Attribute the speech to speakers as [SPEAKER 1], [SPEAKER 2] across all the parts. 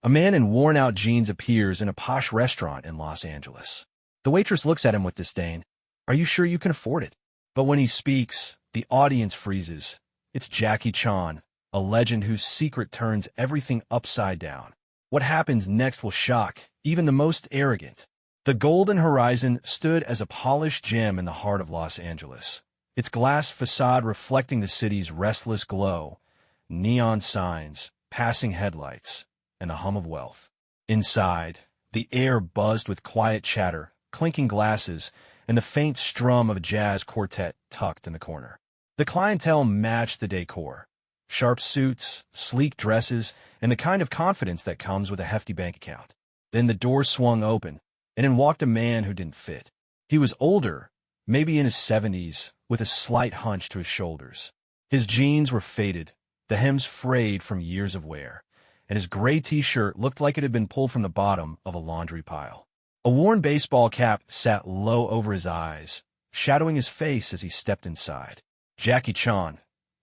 [SPEAKER 1] A man in worn-out jeans appears in a posh restaurant in Los Angeles. The waitress looks at him with disdain. Are you sure you can afford it? But when he speaks, the audience freezes. It's Jackie Chan, a legend whose secret turns everything upside down. What happens next will shock even the most arrogant. The Golden Horizon stood as a polished gem in the heart of Los Angeles, its glass facade reflecting the city's restless glow, neon signs, passing headlights, and the hum of wealth. Inside, the air buzzed with quiet chatter, clinking glasses, and the faint strum of a jazz quartet tucked in the corner. The clientele matched the decor. Sharp suits, sleek dresses, and the kind of confidence that comes with a hefty bank account. Then the door swung open, and in walked a man who didn't fit. He was older, maybe in his 70s, with a slight hunch to his shoulders. His jeans were faded, the hems frayed from years of wear, and his gray t-shirt looked like it had been pulled from the bottom of a laundry pile. A worn baseball cap sat low over his eyes, shadowing his face as he stepped inside. Jackie Chan,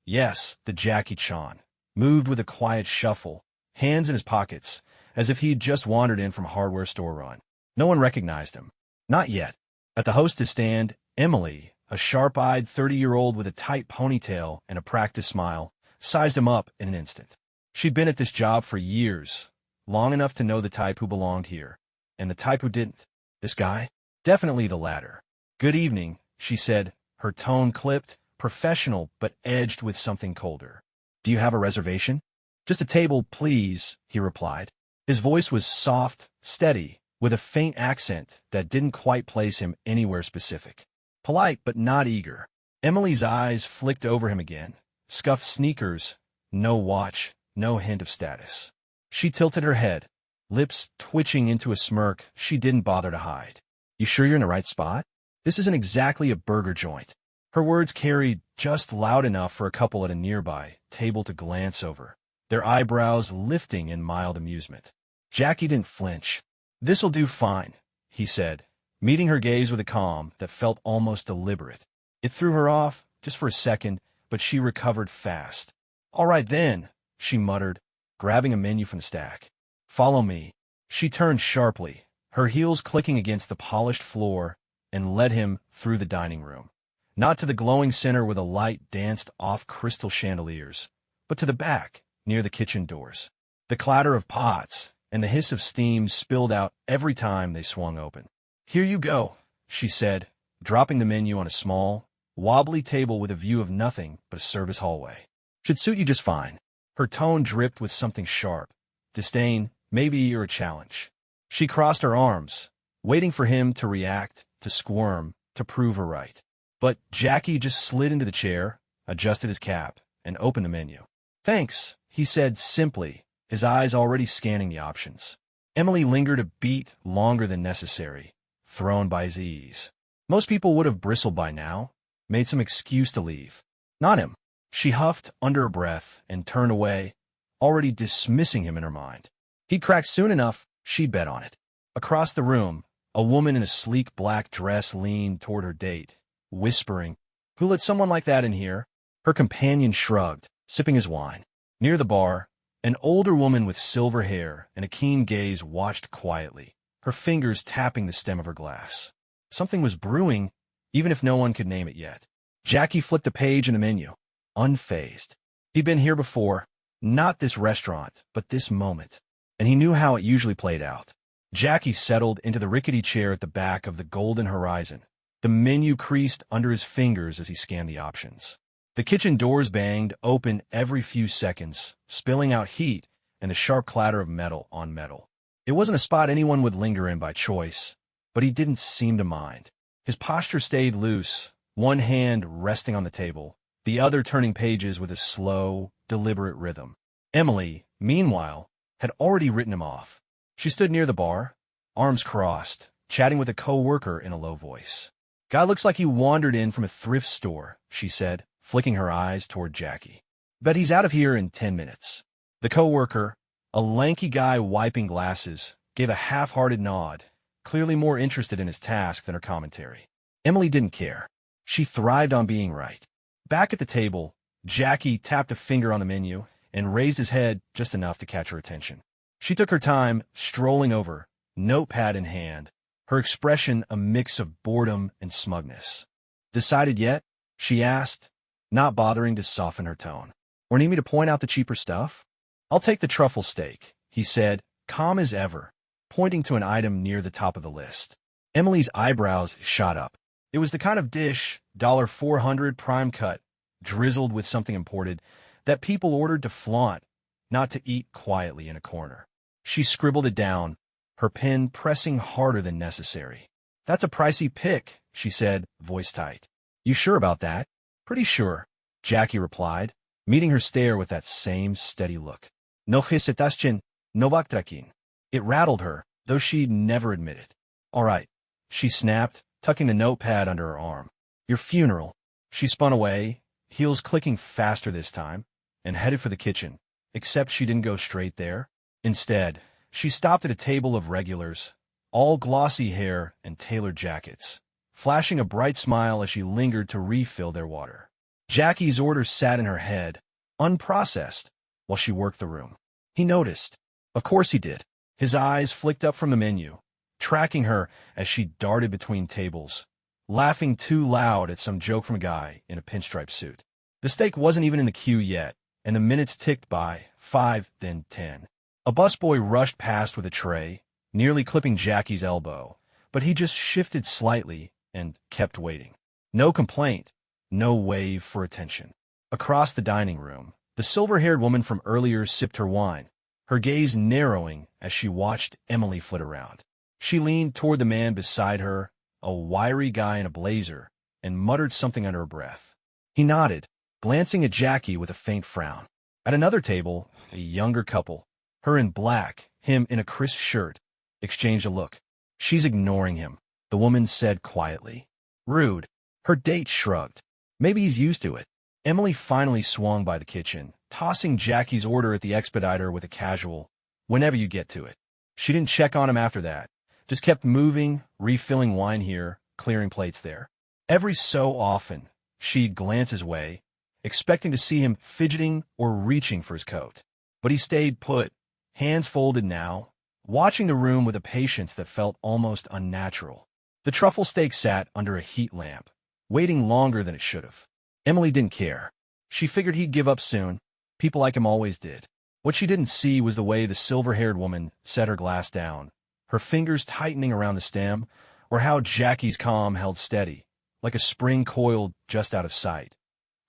[SPEAKER 1] yes, the Jackie Chan, moved with a quiet shuffle, hands in his pockets, as if he'd just wandered in from a hardware store run. No one recognized him. Not yet. At the hostess stand, Emily, a sharp-eyed 30-year-old with a tight ponytail and a practiced smile, sized him up in an instant. She'd been at this job for years, long enough to know the type who belonged here, and the type who didn't. This guy? Definitely the latter. Good evening, she said, her tone clipped, professional but edged with something colder. Do you have a reservation? Just a table, please, he replied. His voice was soft, steady, with a faint accent that didn't quite place him anywhere specific. Polite but not eager. Emily's eyes flicked over him again. Scuffed sneakers, no watch, no hint of status. She tilted her head, lips twitching into a smirk she didn't bother to hide. You sure you're in the right spot? This isn't exactly a burger joint. Her words carried just loud enough for a couple at a nearby table to glance over, their eyebrows lifting in mild amusement. Jackie didn't flinch. This'll do fine, he said, meeting her gaze with a calm that felt almost deliberate. It threw her off, just for a second, but she recovered fast. All right then, she muttered, grabbing a menu from the stack. Follow me. She turned sharply, her heels clicking against the polished floor, and led him through the dining room. Not to the glowing center where the light danced off crystal chandeliers, but to the back, near the kitchen doors. The clatter of pots and the hiss of steam spilled out every time they swung open. Here you go, she said, dropping the menu on a small, wobbly table with a view of nothing but a service hallway. Should suit you just fine. Her tone dripped with something sharp. Disdain, maybe, or a challenge. She crossed her arms, waiting for him to react, to squirm, to prove her right. But Jackie just slid into the chair, adjusted his cap, and opened the menu. Thanks, he said simply, his eyes already scanning the options. Emily lingered a beat longer than necessary, thrown by his ease. Most people would have bristled by now, made some excuse to leave. Not him. She huffed under her breath and turned away, already dismissing him in her mind. He'd crack soon enough, she'd bet on it. Across the room, a woman in a sleek black dress leaned toward her date, whispering, Who let someone like that in here? Her companion shrugged, sipping his wine. Near the bar, an older woman with silver hair and a keen gaze watched quietly, her fingers tapping the stem of her glass. Something was brewing, even if no one could name it yet. Jackie flipped a page in the menu, unfazed. He'd been here before, not this restaurant, but this moment, and he knew how it usually played out. Jackie settled into the rickety chair at the back of the Golden Horizon. The menu creased under his fingers as he scanned the options. The kitchen doors banged open every few seconds, spilling out heat and the sharp clatter of metal on metal. It wasn't a spot anyone would linger in by choice, but he didn't seem to mind. His posture stayed loose, one hand resting on the table, the other turning pages with a slow, deliberate rhythm. Emily, meanwhile, had already written him off. She stood near the bar, arms crossed, chatting with a co-worker in a low voice. Guy looks like he wandered in from a thrift store, she said, flicking her eyes toward Jackie. Bet he's out of here in 10 minutes. The co-worker, a lanky guy wiping glasses, gave a half-hearted nod, clearly more interested in his task than her commentary. Emily didn't care. She thrived on being right. Back at the table, Jackie tapped a finger on the menu and raised his head just enough to catch her attention. She took her time, strolling over, notepad in hand, her expression a mix of boredom and smugness. "Decided yet?" she asked, not bothering to soften her tone. "Or need me to point out the cheaper stuff?" "I'll take the truffle steak," he said, calm as ever, pointing to an item near the top of the list. Emily's eyebrows shot up. It was the kind of dish, $400 prime cut, drizzled with something imported, that people ordered to flaunt, not to eat quietly in a corner. She scribbled it down, her pen pressing harder than necessary. "That's a pricey pick," she said, voice tight. "You sure about that?" "Pretty sure," Jackie replied, meeting her stare with that same steady look. "No hesitation, no backtracking." It rattled her, though she'd never admit it. "All right," she snapped, tucking the notepad under her arm. "Your funeral." She spun away, heels clicking faster this time, and headed for the kitchen, except she didn't go straight there. Instead, she stopped at a table of regulars, all glossy hair and tailored jackets, flashing a bright smile as she lingered to refill their water. Jackie's order sat in her head, unprocessed, while she worked the room. He noticed. Of course he did. His eyes flicked up from the menu, tracking her as she darted between tables, laughing too loud at some joke from a guy in a pinstripe suit. The steak wasn't even in the queue yet, and the minutes ticked by, 5, then 10. A busboy rushed past with a tray, nearly clipping Jackie's elbow, but he just shifted slightly and kept waiting. No complaint, no wave for attention. Across the dining room, the silver-haired woman from earlier sipped her wine, her gaze narrowing as she watched Emily flit around. She leaned toward the man beside her, a wiry guy in a blazer, and muttered something under her breath. He nodded, glancing at Jackie with a faint frown. At another table, a younger couple, her in black, him in a crisp shirt, exchanged a look. "She's ignoring him," the woman said quietly. "Rude." Her date shrugged. "Maybe he's used to it." Emily finally swung by the kitchen, tossing Jackie's order at the expediter with a casual, "Whenever you get to it." She didn't check on him after that, just kept moving, refilling wine here, clearing plates there. Every so often, she'd glance his way, expecting to see him fidgeting or reaching for his coat. But he stayed put, hands folded now, watching the room with a patience that felt almost unnatural. The truffle steak sat under a heat lamp, waiting longer than it should have. Emily didn't care. She figured he'd give up soon. People like him always did. What she didn't see was the way the silver-haired woman set her glass down, her fingers tightening around the stem, or how Jackie's calm held steady, like a spring coiled just out of sight.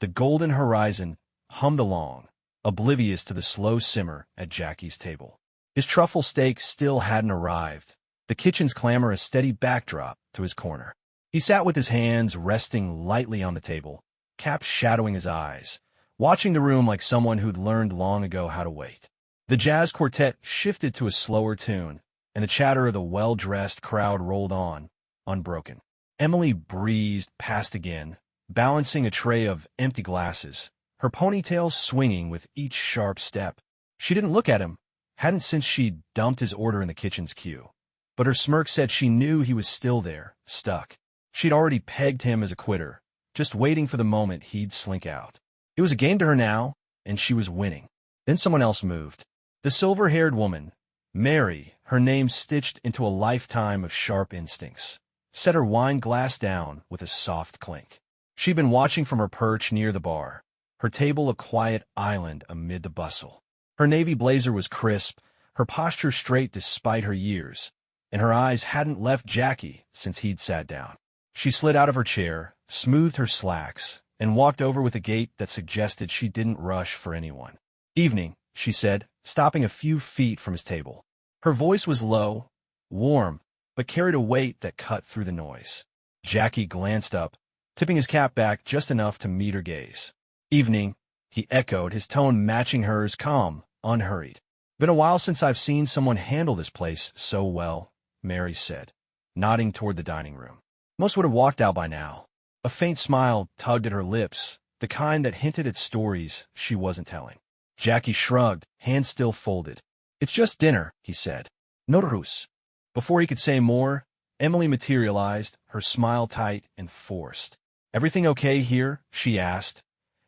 [SPEAKER 1] The golden horizon hummed along, oblivious to the slow simmer at Jackie's table. His truffle steak still hadn't arrived, the kitchen's clamor a steady backdrop to his corner. He sat with his hands resting lightly on the table, caps shadowing his eyes, watching the room like someone who'd learned long ago how to wait. The jazz quartet shifted to a slower tune, and the chatter of the well-dressed crowd rolled on, unbroken. Emily breezed past again, balancing a tray of empty glasses, her ponytail swinging with each sharp step. She didn't look at him, hadn't since she'd dumped his order in the kitchen's queue. But her smirk said she knew he was still there, stuck. She'd already pegged him as a quitter, just waiting for the moment he'd slink out. It was a game to her now, and she was winning. Then someone else moved. The silver-haired woman, Mary, her name stitched into a lifetime of sharp instincts, set her wine glass down with a soft clink. She'd been watching from her perch near the bar, her table a quiet island amid the bustle. Her navy blazer was crisp, her posture straight despite her years, and her eyes hadn't left Jackie since he'd sat down. She slid out of her chair, smoothed her slacks, and walked over with a gait that suggested she didn't rush for anyone. "Evening," she said, stopping a few feet from his table. Her voice was low, warm, but carried a weight that cut through the noise. Jackie glanced up, tipping his cap back just enough to meet her gaze. "Evening," he echoed, his tone matching hers, calm, unhurried. "Been a while since I've seen someone handle this place so well," Mary said, nodding toward the dining room. Most would have walked out by now. A faint smile tugged at her lips, the kind that hinted at stories she wasn't telling. Jackie shrugged, hands still folded. "It's just dinner," he said. "No rus." Before he could say more, Emily materialized, her smile tight and forced. "Everything okay here?" she asked,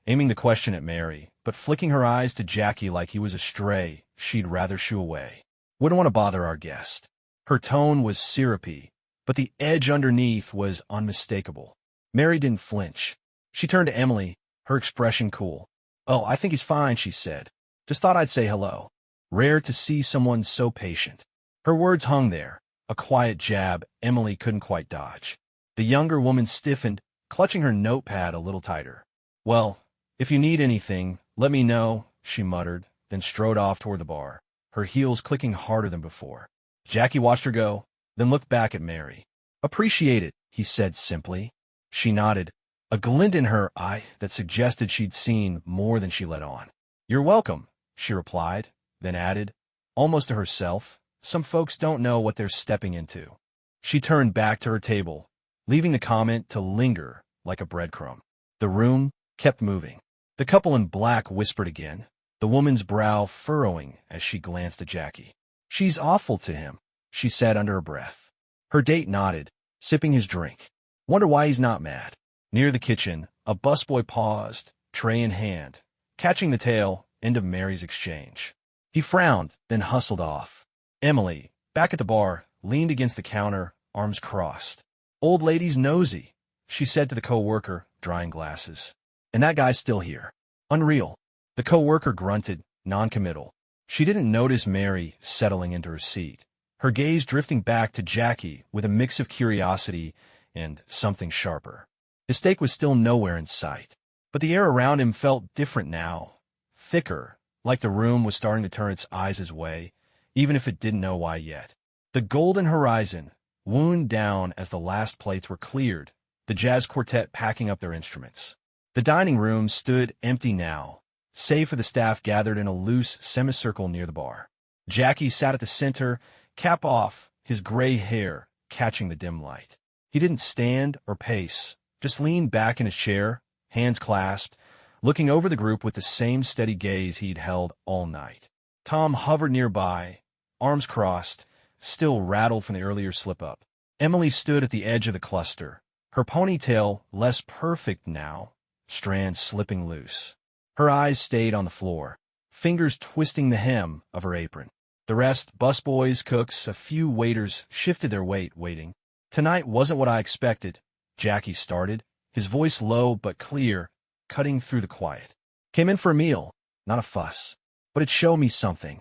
[SPEAKER 1] aiming the question at Mary, but flicking her eyes to Jackie like he was a stray she'd rather shoo away. Wouldn't want to bother our guest. Her tone was syrupy, but the edge underneath was unmistakable. Mary didn't flinch. She turned to Emily, her expression cool. "Oh, I think he's fine," she said. "Just thought I'd say hello." Rare to see someone so patient. Her words hung there, a quiet jab Emily couldn't quite dodge. The younger woman stiffened, clutching her notepad a little tighter. "Well, if you need anything, let me know," she muttered, then strode off toward the bar, her heels clicking harder than before. Jackie watched her go, then looked back at Mary. "Appreciate it," he said simply. She nodded, a glint in her eye that suggested she'd seen more than she let on. "You're welcome," she replied, then added, almost to herself, "Some folks don't know what they're stepping into." She turned back to her table, leaving the comment to linger like a breadcrumb. The room kept moving. The couple in black whispered again, the woman's brow furrowing as she glanced at Jackie. "She's awful to him," she said under her breath. Her date nodded, sipping his drink. "Wonder why he's not mad." Near the kitchen, a busboy paused, tray in hand, catching the tail end of Mary's exchange. He frowned, then hustled off. Emily, back at the bar, leaned against the counter, arms crossed. "Old lady's nosy," she said to the co-worker, drying glasses. "And that guy's still here. Unreal." The co-worker grunted, non-committal. She didn't notice Mary settling into her seat, her gaze drifting back to Jackie with a mix of curiosity and something sharper. His steak was still nowhere in sight, but the air around him felt different now, thicker, like the room was starting to turn its eyes his way, even if it didn't know why yet. The golden horizon wound down as the last plates were cleared, the jazz quartet packing up their instruments. The dining room stood empty now, save for the staff gathered in a loose semicircle near the bar. Jackie sat at the center, cap off, his gray hair catching the dim light. He didn't stand or pace, just leaned back in his chair, hands clasped, looking over the group with the same steady gaze he'd held all night. Tom hovered nearby, arms crossed, still rattled from the earlier slip-up. Emily stood at the edge of the cluster, her ponytail less perfect now, strands slipping loose. Her eyes stayed on the floor, fingers twisting the hem of her apron. The rest, busboys, cooks, a few waiters, shifted their weight, waiting. "Tonight wasn't what I expected," Jackie started, his voice low but clear, cutting through the quiet. "Came in for a meal, not a fuss, but it showed me something."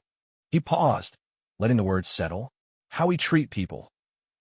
[SPEAKER 1] He paused, letting the words settle. "How we treat people.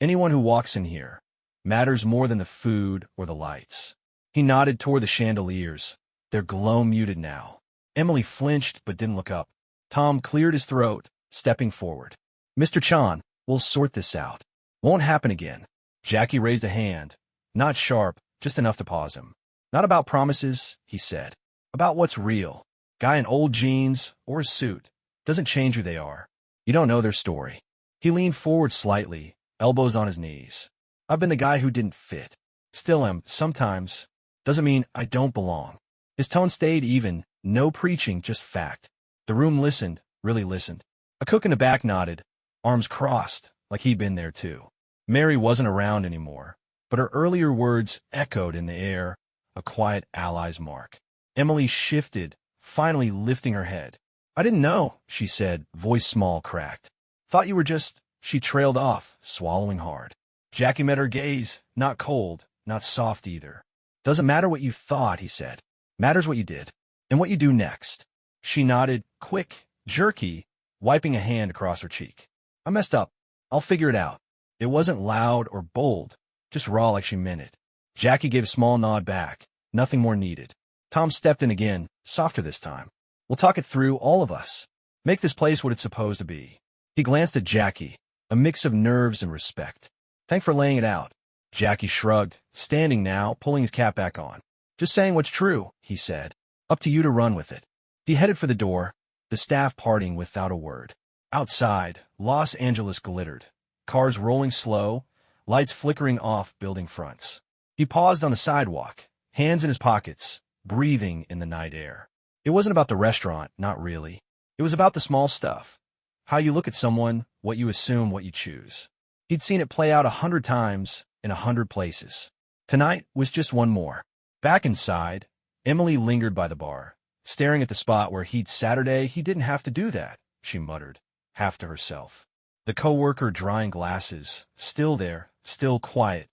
[SPEAKER 1] Anyone who walks in here matters more than the food or the lights." He nodded toward the chandeliers, their glow muted now. Emily flinched but didn't look up. Tom cleared his throat, stepping forward. "Mr. Chan, we'll sort this out. Won't happen again." Jackie raised a hand, not sharp, just enough to pause him. "Not about promises," he said. "About what's real. Guy in old jeans or a suit doesn't change who they are. You don't know their story." He leaned forward slightly, elbows on his knees. "I've been the guy who didn't fit. Still am, sometimes. Doesn't mean I don't belong." His tone stayed even, no preaching, just fact. The room listened, really listened. A cook in the back nodded, arms crossed, like he'd been there too. Mary wasn't around anymore, but her earlier words echoed in the air, a quiet ally's mark. Emily shifted, finally lifting her head. "I didn't know," she said, voice small, cracked. "Thought you were just—" She trailed off, swallowing hard. Jackie met her gaze, not cold, not soft either. "Doesn't matter what you thought," he said. "Matters what you did, and what you do next." She nodded, quick, jerky, wiping a hand across her cheek. "I messed up. I'll figure it out." It wasn't loud or bold, just raw like she meant it. Jackie gave a small nod back, nothing more needed. Tom stepped in again, softer this time. "We'll talk it through, all of us. Make this place what it's supposed to be." He glanced at Jackie, a mix of nerves and respect. "Thanks for laying it out." Jackie shrugged, standing now, pulling his cap back on. "Just saying what's true," he said. "Up to you to run with it." He headed for the door, the staff parting without a word. Outside, Los Angeles glittered, cars rolling slow, lights flickering off building fronts. He paused on the sidewalk, hands in his pockets, breathing in the night air. It wasn't about the restaurant, not really. It was about the small stuff. How you look at someone, what you assume, what you choose. He'd seen it play out 100 times in 100 places. Tonight was just one more. Back inside, Emily lingered by the bar, staring at the spot where he'd Saturday he didn't have to do that, she muttered, half to herself. The coworker drying glasses, still there, still quiet,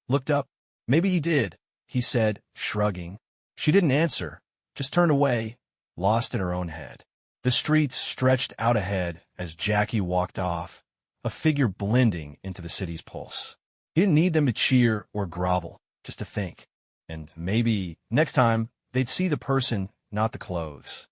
[SPEAKER 1] looked up. Maybe he did, he said, shrugging. She didn't answer, just turned away, lost in her own head. The streets stretched out ahead as Jackie walked off, a figure blending into the city's pulse. He didn't need them to cheer or grovel, just to think. And maybe next time they'd see the person, not the clothes.